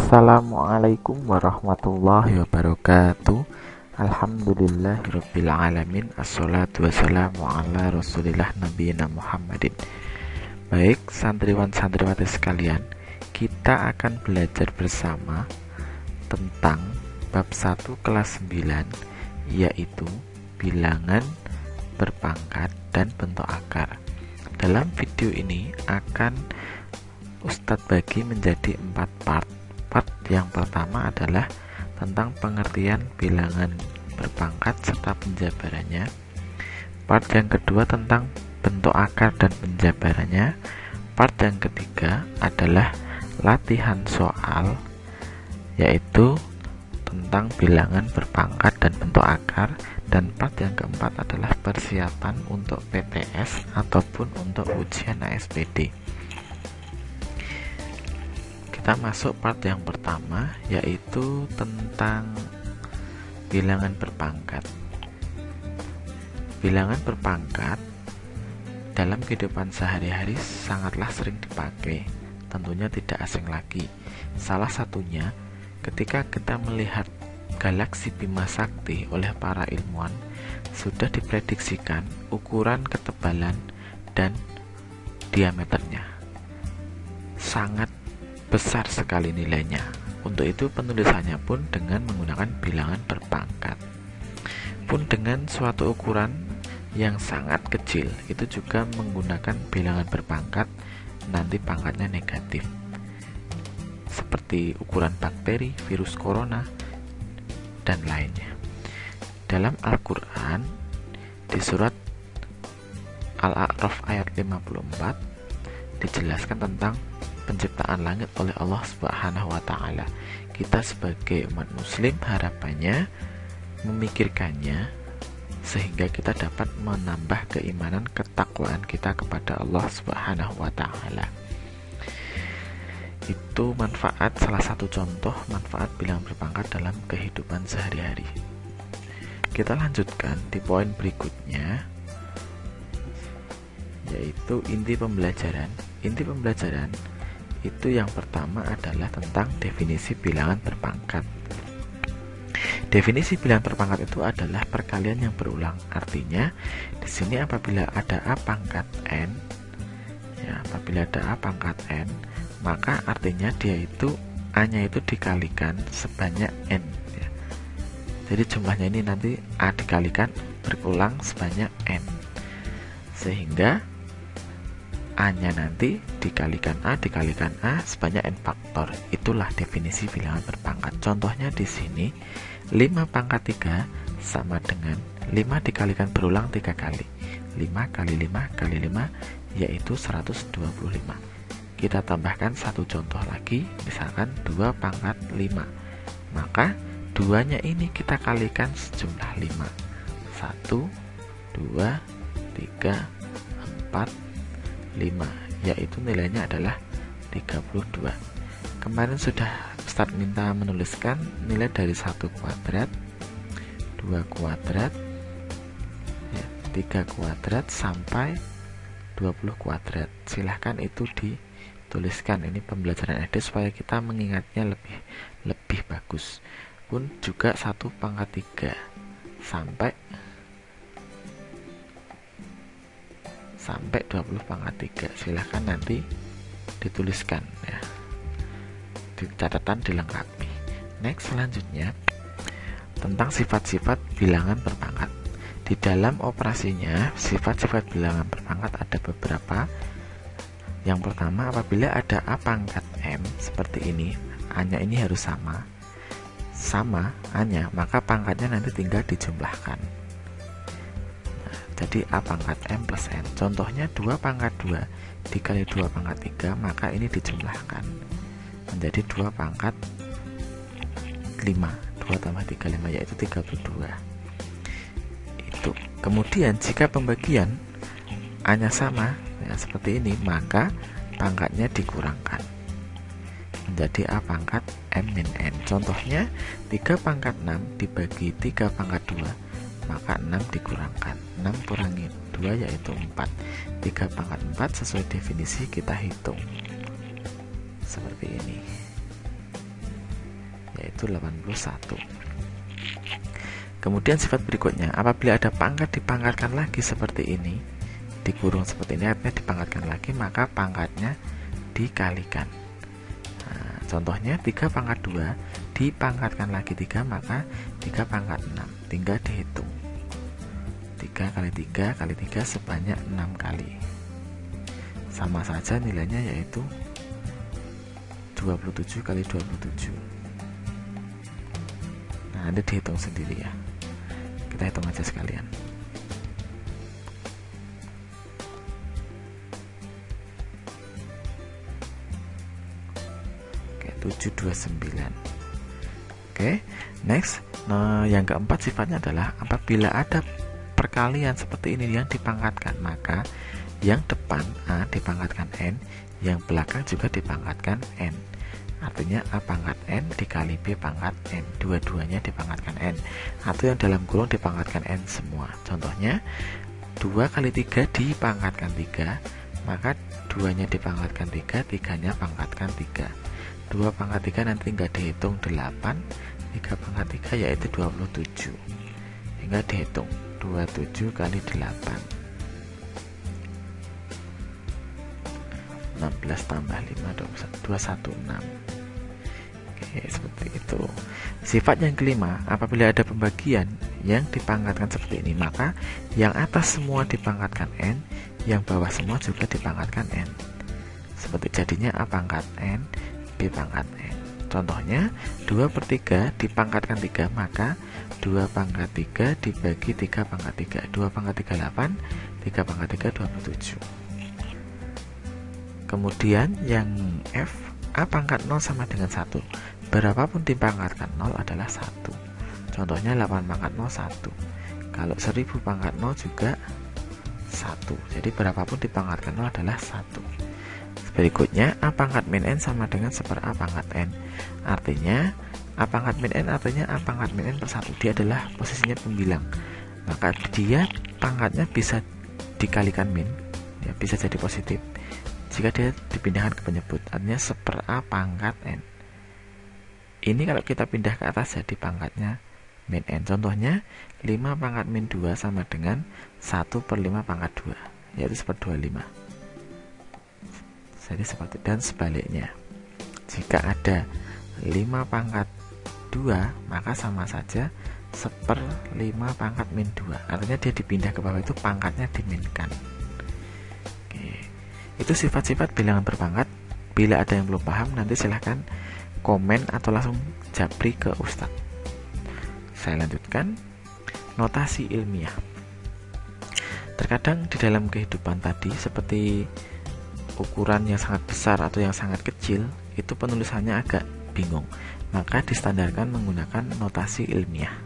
Assalamualaikum warahmatullahi wabarakatuh. Alhamdulillahirabbil alamin. Assalatu wassalamu ala Rasulillah nabiyina Muhammadin. Baik, santriwan-santriwati sekalian, kita akan belajar bersama tentang bab 1 kelas 9, yaitu bilangan berpangkat dan bentuk akar. Dalam video ini akan Ustadz bagi menjadi 4 part. Part yang pertama adalah tentang pengertian bilangan berpangkat serta penjabarannya. Part yang kedua tentang bentuk akar dan penjabarannya. Part yang ketiga adalah latihan soal, yaitu tentang bilangan berpangkat dan bentuk akar. Dan part yang keempat adalah persiapan untuk PTS ataupun untuk ujian ASPD. Kita masuk part yang pertama, yaitu tentang bilangan berpangkat. Bilangan berpangkat dalam kehidupan sehari-hari sangatlah sering dipakai, tentunya tidak asing lagi. Salah satunya ketika kita melihat galaksi Bima Sakti oleh para ilmuwan, sudah diprediksikan ukuran, ketebalan, dan diameternya sangat besar sekali nilainya. Untuk itu penulisannya pun dengan menggunakan bilangan berpangkat. Pun dengan suatu ukuran yang sangat kecil, itu juga menggunakan bilangan berpangkat, nanti pangkatnya negatif. Seperti ukuran bakteri, virus corona, dan lainnya. Dalam Al-Quran, di surat Al-A'raf ayat 54, dijelaskan tentang penciptaan langit oleh Allah Subhanahu wa Ta'ala. Kita sebagai umat Muslim harapannya memikirkannya sehingga kita dapat menambah keimanan, ketakwaan kita kepada Allah Subhanahu wa Ta'ala. Itu manfaat, salah satu contoh manfaat bilangan berpangkat dalam kehidupan sehari-hari. Kita lanjutkan di poin berikutnya, yaitu inti pembelajaran. Inti pembelajaran itu yang pertama adalah tentang definisi bilangan berpangkat. Definisi bilangan berpangkat itu adalah perkalian yang berulang. Artinya di sini apabila ada A pangkat N, apabila ada A pangkat N, maka artinya dia itu A-nya itu dikalikan sebanyak N. Jadi jumlahnya ini nanti A dikalikan berulang sebanyak N, sehingga A-nya nanti dikalikan A sebanyak N faktor. Itulah definisi bilangan berpangkat. Contohnya di sini 5 pangkat 3 sama dengan 5 dikalikan berulang 3 kali. 5 kali 5 kali 5 yaitu 125. Kita tambahkan satu contoh lagi, misalkan 2 pangkat 5. Maka 2-nya ini kita kalikan sejumlah 5. 1, 2, 3, 4, 5, yaitu nilainya adalah 32. Kemarin sudah Ustadz minta menuliskan nilai dari 1 kuadrat, 2 kuadrat, 3 kuadrat sampai 20 kuadrat. Silahkan itu dituliskan. Ini pembelajaran SD supaya kita mengingatnya lebih bagus. Pun juga 1 pangkat 3 sampai 20 pangkat 3. Silahkan nanti dituliskan ya, di catatan dilengkapi. Next, selanjutnya tentang sifat-sifat bilangan berpangkat. Di dalam operasinya, sifat-sifat bilangan berpangkat ada beberapa. Yang pertama, apabila ada A pangkat M seperti ini, A-nya ini harus sama A-nya, maka pangkatnya nanti tinggal dijumlahkan. Jadi A pangkat M plus N. Contohnya 2 pangkat 2 dikali 2 pangkat 3, maka ini dijumlahkan menjadi 2 pangkat 5. 2 tambah 3, 5, yaitu 32. Itu. Kemudian jika pembagian A-nya sama seperti ini, maka pangkatnya dikurangkan menjadi A pangkat M min N. Contohnya 3 pangkat 6 dibagi 3 pangkat 2, maka 6 dikurangkan. 6 kurangi 2 yaitu 4. 3 pangkat 4 sesuai definisi kita hitung seperti ini. yaitu 81. Kemudian sifat berikutnya, apabila ada pangkat dipangkatkan lagi seperti ini, dikurung seperti ini, artinya dipangkatkan lagi, maka pangkatnya dikalikan. Nah, contohnya 3 pangkat 2 dipangkatkan lagi 3, maka 3 pangkat 6, tinggal dihitung 3 kali 3 kali 3 sebanyak 6 kali, sama saja nilainya, yaitu 27 kali 27. Nah, nanti dihitung sendiri ya, kita hitung aja sekalian. Oke, 729. Oke, next. Nah, yang keempat sifatnya adalah apabila ada perkalian seperti ini yang dipangkatkan, maka yang depan A dipangkatkan N, yang belakang juga dipangkatkan N. Artinya A pangkat N dikali B pangkat N, dua-duanya dipangkatkan N, atau yang dalam kurung dipangkatkan N semua. Contohnya 2 kali 3 dipangkatkan 3, maka 2-nya dipangkatkan 3, 3-nya pangkatkan 3. 2 pangkat 3 nanti tinggal dihitung 8, 3 pangkat 3 yaitu 27, tinggal dihitung 27 kali 8, 16 tambah 5, 216. Oke, seperti itu. Sifat yang kelima, apabila ada pembagian yang dipangkatkan seperti ini, maka yang atas semua dipangkatkan N, yang bawah semua juga dipangkatkan N. Seperti jadinya A pangkat N, B pangkat N. Contohnya 2/3 dipangkatkan 3, maka 2 pangkat 3 dibagi 3 pangkat 3, 2 pangkat 3 8, 3 pangkat 3 27. Kemudian yang F, A pangkat 0 sama dengan 1. Berapapun dipangkatkan 0 adalah 1. Contohnya 8 pangkat 0 1. Kalau 1000 pangkat 0 juga 1. Jadi berapapun dipangkatkan 0 adalah 1. Berikutnya A pangkat min N sama dengan 1/A pangkat N. Artinya A pangkat min N artinya A pangkat min N per 1. Dia adalah posisinya pembilang, maka dia pangkatnya bisa dikalikan min, ya, bisa jadi positif jika dia dipindahkan ke penyebut, artinya 1/A pangkat N. Ini kalau kita pindah ke atas jadi pangkatnya min N. Contohnya 5 pangkat min 2 sama dengan 1/5 pangkat 2, yaitu 1/25. Jadi seperti, dan sebaliknya, jika ada 5 pangkat 2 maka sama saja 1/5 pangkat min 2, artinya dia dipindah ke bawah, itu pangkatnya diminkan. Itu sifat-sifat bilangan berpangkat. Bila ada yang belum paham, nanti silahkan komen atau langsung japri ke Ustadz. Saya lanjutkan. Notasi ilmiah. Terkadang di dalam kehidupan tadi, seperti ukuran yang sangat besar atau yang sangat kecil, itu penulisannya agak bingung, maka distandarkan menggunakan notasi ilmiah.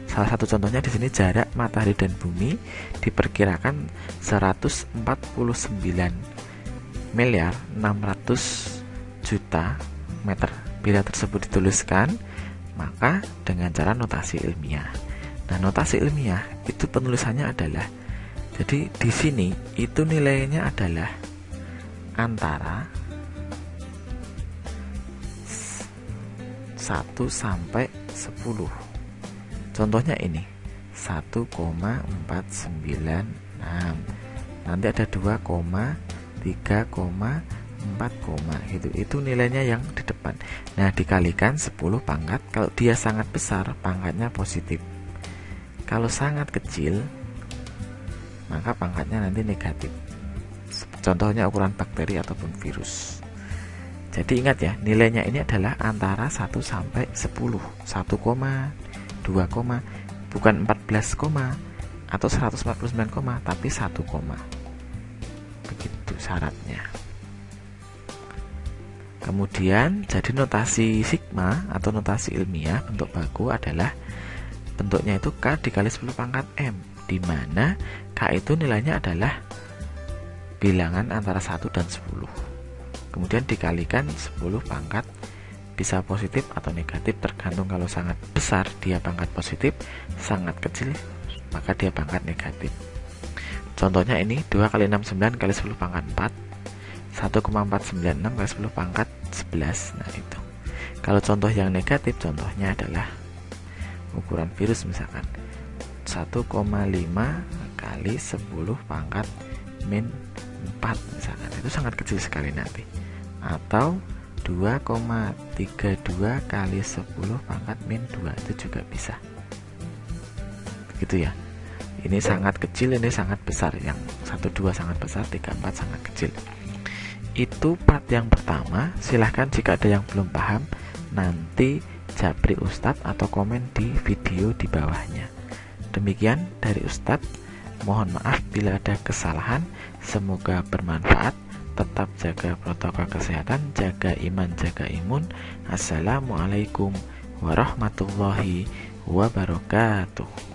Salah satu contohnya di sini, jarak matahari dan bumi diperkirakan 149.600.000.000 meter. Bila tersebut dituliskan, maka dengan cara notasi ilmiah. Nah, notasi ilmiah itu penulisannya adalah, jadi di sini itu nilainya adalah antara 1 sampai 10. Contohnya ini 1,496. Nanti ada 2, 3, 4, itu nilainya yang di depan. Nah, dikalikan 10 pangkat. Kalau dia sangat besar, pangkatnya positif. Kalau sangat kecil, maka pangkatnya nanti negatif. Contohnya ukuran bakteri ataupun virus. Jadi ingat ya, nilainya ini adalah antara 1 sampai 10. 1, 2, bukan 14, atau 149, tapi 1, begitu syaratnya. Kemudian jadi notasi sigma atau notasi ilmiah bentuk baku adalah bentuknya itu K dikali 10 pangkat M, di mana K itu nilainya adalah bilangan antara 1 dan 10. Kemudian dikalikan 10 pangkat, bisa positif atau negatif tergantung. Kalau sangat besar dia pangkat positif, sangat kecil maka dia pangkat negatif. Contohnya ini 2 kali 69 kali 10 pangkat 4, 1,496 kali 10 pangkat 11. Nah itu. Kalau contoh yang negatif, contohnya adalah ukuran virus misalkan 1,5 kali 10 pangkat min 4 misalkan, itu sangat kecil sekali nanti. Atau 2,32 kali 10 pangkat min 2, itu juga bisa. Begitu ya. Ini sangat kecil, ini sangat besar. Yang 12 sangat besar, 34 sangat kecil. Itu part yang pertama. Silahkan jika ada yang belum paham, nanti japri Ustadz atau komen di video di bawahnya. Demikian dari Ustadz. Mohon maaf bila ada kesalahan. Semoga bermanfaat. Tetap jaga protokol kesehatan, jaga iman, jaga imun. Assalamualaikum warahmatullahi wabarakatuh.